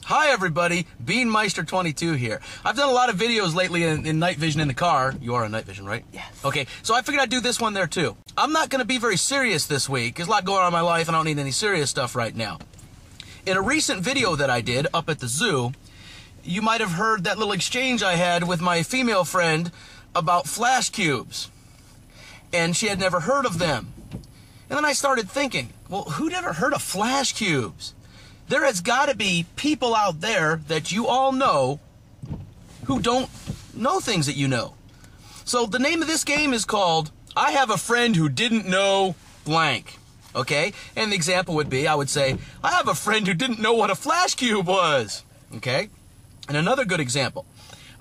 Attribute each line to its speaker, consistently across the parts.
Speaker 1: Hi everybody, Beanmeister22 here. I've done a lot of videos lately in night vision in the car. You are on night vision, right?
Speaker 2: Yes.
Speaker 1: Okay, so I figured I'd do this one there too. I'm not going to be very serious this week. There's a lot going on in my life and I don't need any serious stuff right now. In a recent video that I did up at the zoo, you might have heard that little exchange I had with my female friend about flash cubes. And she had never heard of them. And then I started thinking, well, who'd ever heard of flash cubes? There has got to be people out there that you all know who don't know things that you know. So the name of this game is called I Have a Friend Who Didn't Know Blank. Okay? And the example would be, I would say, I have a friend who didn't know what a flash cube was. Okay? And another good example.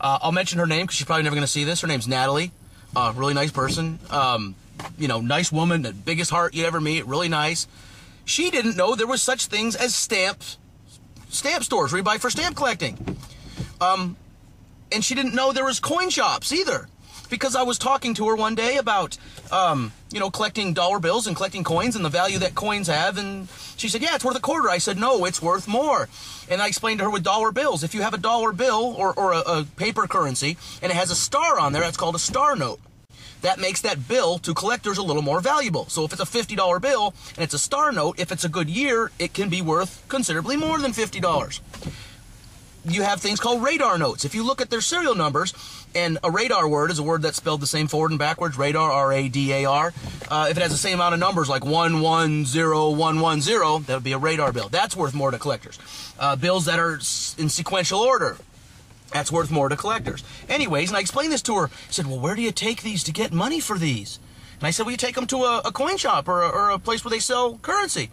Speaker 1: I'll mention her name because she's probably never going to see this. Her name's Natalie. Really nice person. You know, nice woman, the biggest heart you'd ever meet. Really nice. She didn't know there was such things as stamp stores where you buy for stamp collecting. And she didn't know there was coin shops either. Because I was talking to her one day about, you know, collecting dollar bills and collecting coins and the value that coins have. And she said, yeah, it's worth $0.25. I said, no, it's worth more. And I explained to her with dollar bills. If you have a dollar bill or a paper currency and it has a star on there, that's called a star note. That makes that bill to collectors a little more valuable. So if it's a $50 bill and it's a star note, if it's a good year, it can be worth considerably more than $50. You have things called radar notes. If you look at their serial numbers, and a radar word is a word that's spelled the same forward and backwards, radar, R-A-D-A-R. If it has the same amount of numbers, like 110110, that would be a radar bill. That's worth more to collectors. Bills that are in sequential order, that's worth more to collectors. Anyways, and I explained this to her. I said, well, where do you take these to get money for these? And I said, well, you take them to a coin shop or a place where they sell currency.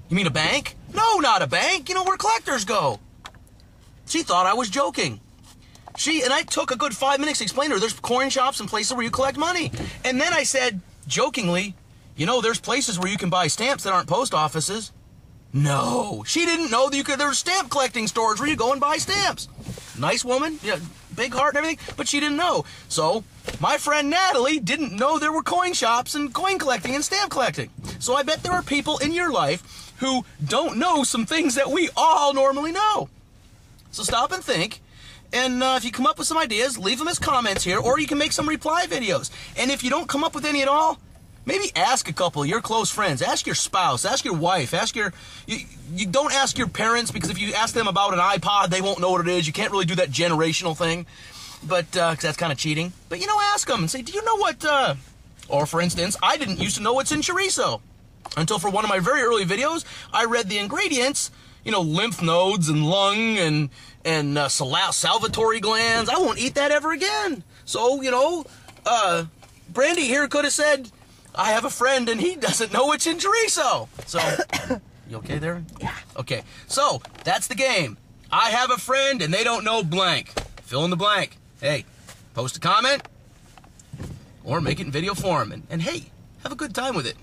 Speaker 1: You mean a bank? No, not a bank. You know where collectors go. She thought I was joking. And I took a good 5 minutes to explain to her, there's coin shops and places where you collect money. And then I said, jokingly, you know, there's places where you can buy stamps that aren't post offices. No, she didn't know that there were stamp collecting stores where you go and buy stamps. Nice woman, yeah, big heart and everything, but she didn't know. So my friend Natalie didn't know there were coin shops and coin collecting and stamp collecting. So I bet there are people in your life who don't know some things that we all normally know. So stop and think. And if you come up with some ideas, leave them as comments here, or you can make some reply videos. And if you don't come up with any at all, maybe ask a couple of your close friends. Ask your spouse. Ask your wife. You don't ask your parents, because if you ask them about an iPod, they won't know what it is. You can't really do that generational thing, but because that's kind of cheating. But, you know, ask them and say, do you know what, or for instance, I didn't used to know what's in chorizo. Until for one of my very early videos, I read the ingredients, you know, lymph nodes and lung and salivatory glands. I won't eat that ever again. So, you know, Brandy here could have said, I have a friend and he doesn't know what's in chorizo. So, you okay there?
Speaker 2: Yeah.
Speaker 1: Okay, so that's the game. I have a friend and they don't know blank. Fill in the blank. Hey, post a comment or make it in video form. And hey, have a good time with it.